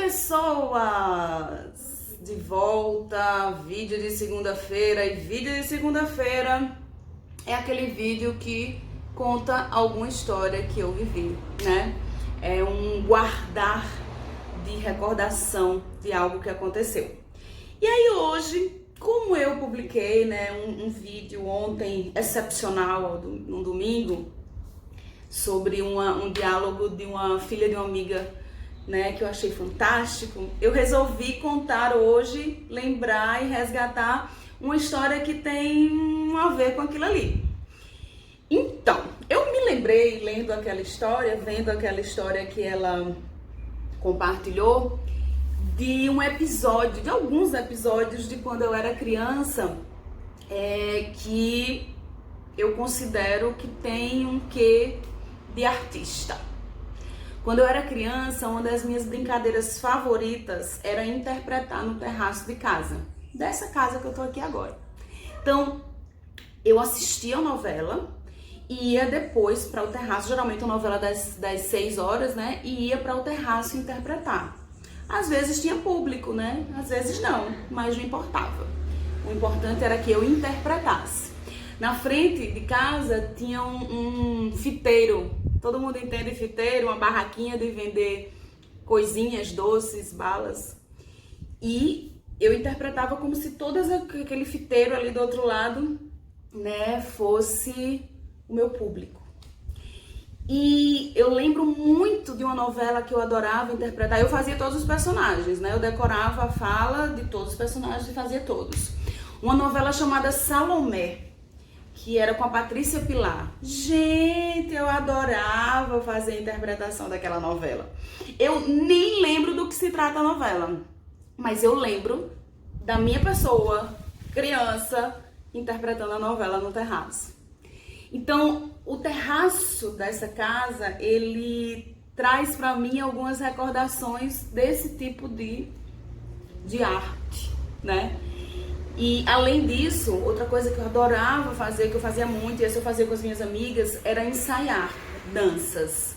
pessoas! De volta, vídeo de segunda-feira. E vídeo de segunda-feira é aquele vídeo que conta alguma história que eu vivi, né? É um guardar de recordação de algo que aconteceu. E aí hoje, como eu publiquei, né, um vídeo ontem excepcional, no domingo, sobre um diálogo de uma filha de uma amiga, né, que eu achei fantástico, eu resolvi contar hoje, lembrar e resgatar uma história que tem a ver com aquilo ali. Então, eu me lembrei, lendo aquela história, vendo aquela história que ela compartilhou, de um episódio, de alguns episódios de quando eu era criança, que eu considero que tem um quê de artista. Quando eu era criança, uma das minhas brincadeiras favoritas era interpretar no terraço de casa, dessa casa que eu tô aqui agora. Então, eu assistia a novela e ia depois para o terraço, geralmente uma novela das 6 horas, né? E ia para o terraço interpretar. Às vezes tinha público, né? Às vezes não, mas não importava. O importante era que eu interpretasse. Na frente de casa tinha um fiteiro. Todo mundo entende fiteiro, uma barraquinha de vender coisinhas, doces, balas. E eu interpretava como se todo aquele fiteiro ali do outro lado, né, fosse o meu público. E eu lembro muito de uma novela que eu adorava interpretar. Eu fazia todos os personagens, né? Eu decorava a fala de todos os personagens e fazia todos. Uma novela chamada Salomé, que era com a Patrícia Pilar. Gente, eu adorava fazer a interpretação daquela novela. Eu nem lembro do que se trata a novela, mas eu lembro da minha pessoa, criança, interpretando a novela no terraço. Então, o terraço dessa casa, ele traz para mim algumas recordações desse tipo de arte, né? E além disso, outra coisa que eu adorava fazer, que eu fazia muito, e isso eu fazia com as minhas amigas, era ensaiar danças.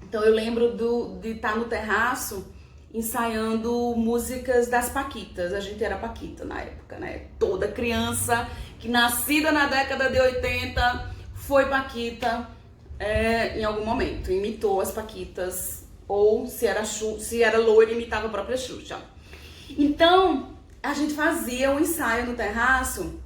Então eu lembro de estar no terraço ensaiando músicas das Paquitas. A gente era Paquita na época, né? Toda criança que nascida na década de 80 foi Paquita em algum momento, imitou as Paquitas, ou se era loira, imitava a própria Xuxa. Então, a gente fazia um ensaio no terraço,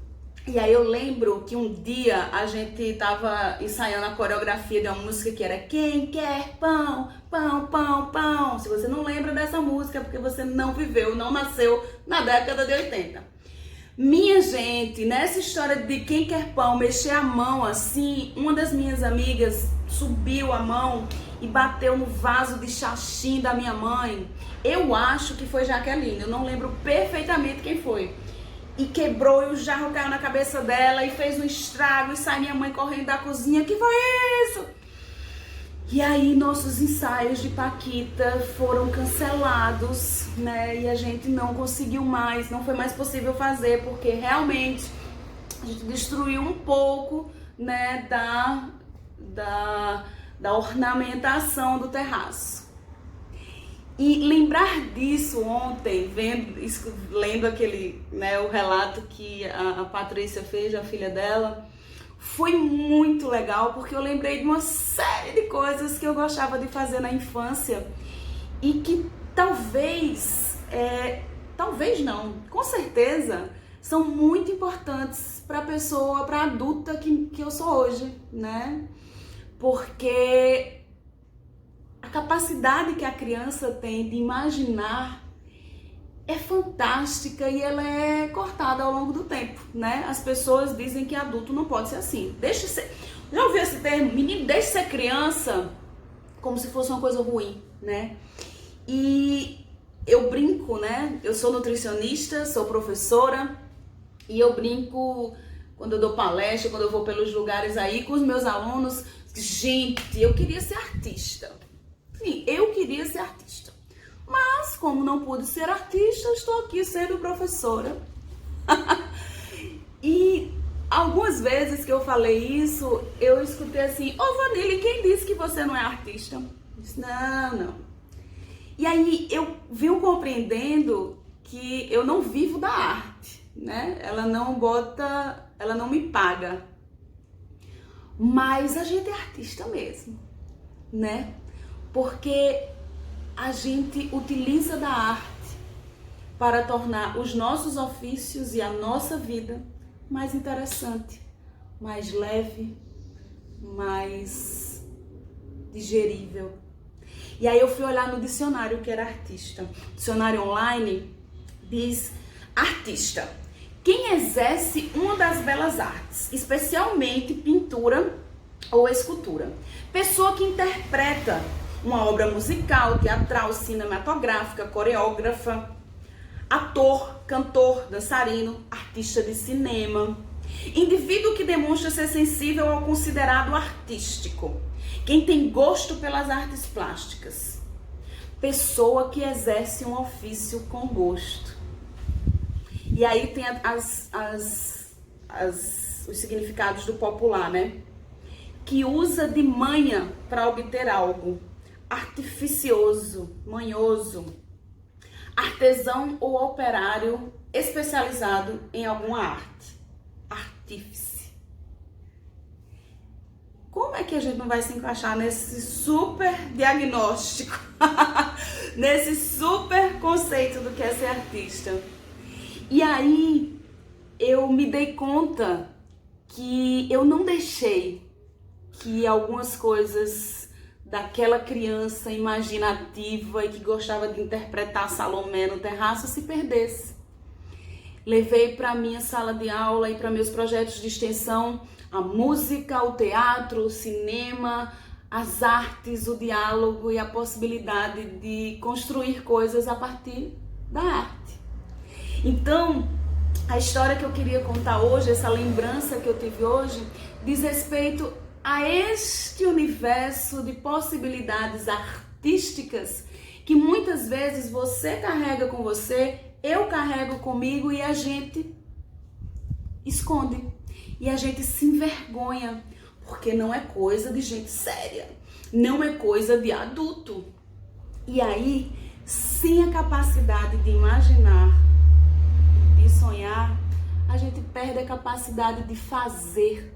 e aí eu lembro que um dia a gente tava ensaiando a coreografia de uma música que era Quem quer pão, pão, pão, pão. Se você não lembra dessa música, é porque você não viveu, não nasceu na década de 80. Minha gente, nessa história de quem quer pão, mexer a mão assim, uma das minhas amigas subiu a mão e bateu no vaso de xaxim da minha mãe. Eu acho que foi Jaqueline, eu não lembro perfeitamente quem foi. E quebrou, e o jarro caiu na cabeça dela e fez um estrago, e sai minha mãe correndo da cozinha. Que foi isso? E aí nossos ensaios de Paquita foram cancelados, né? E a gente não conseguiu mais, não foi mais possível fazer, porque realmente a gente destruiu um pouco, né, da ornamentação do terraço. E lembrar disso ontem, lendo aquele, né, o relato que a Patrícia fez, a filha dela, foi muito legal, porque eu lembrei de uma série de coisas que eu gostava de fazer na infância e que talvez não, com certeza, são muito importantes para a pessoa, para a adulta que eu sou hoje, né? Porque a capacidade que a criança tem de imaginar é fantástica e ela é cortada ao longo do tempo, né? As pessoas dizem que adulto não pode ser assim. Deixa ser. Já ouviu esse termo? Menino, deixa ser criança, como se fosse uma coisa ruim, né? E eu brinco, né? Eu sou nutricionista, sou professora e eu brinco quando eu dou palestra, quando eu vou pelos lugares aí com os meus alunos. Gente, eu queria ser artista. Sim, eu queria ser artista. Mas, como não pude ser artista, estou aqui sendo professora. E algumas vezes que eu falei isso, eu escutei assim: ô Vanille, quem disse que você não é artista? Eu disse, não. E aí eu venho compreendendo que eu não vivo da arte, né? Ela não me paga. Mas a gente é artista mesmo, né? Porque a gente utiliza da arte para tornar os nossos ofícios e a nossa vida mais interessante, mais leve, mais digerível. E aí eu fui olhar no dicionário que era artista. O dicionário online diz artista: quem exerce uma das belas artes, especialmente pintura ou escultura. Pessoa que interpreta uma obra musical, teatral, cinematográfica, coreógrafa, ator, cantor, dançarino, artista de cinema. Indivíduo que demonstra ser sensível ao considerado artístico. Quem tem gosto pelas artes plásticas. Pessoa que exerce um ofício com gosto. E aí tem os significados do popular, né? Que usa de manha para obter algo. Artificioso, manhoso. Artesão ou operário especializado em alguma arte. Artífice. Como é que a gente não vai se encaixar nesse super diagnóstico? Nesse super conceito do que é ser artista? E aí eu me dei conta que eu não deixei que algumas coisas daquela criança imaginativa e que gostava de interpretar Salomé no terraço se perdesse. Levei para minha sala de aula e para meus projetos de extensão a música, o teatro, o cinema, as artes, o diálogo e a possibilidade de construir coisas a partir da arte. Então, a história que eu queria contar hoje, essa lembrança que eu tive hoje, diz respeito a este universo de possibilidades artísticas que muitas vezes você carrega com você, eu carrego comigo e a gente esconde. E a gente se envergonha, porque não é coisa de gente séria, não é coisa de adulto. E aí, sem a capacidade de imaginar, de sonhar, a gente perde a capacidade de fazer.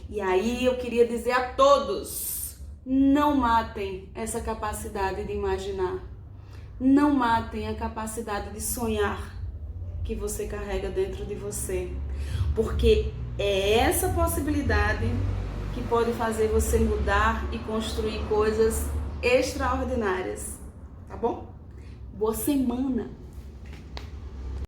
E aí eu queria dizer a todos, não matem essa capacidade de imaginar. Não matem a capacidade de sonhar que você carrega dentro de você. Porque é essa possibilidade que pode fazer você mudar e construir coisas extraordinárias. Tá bom? Boa semana!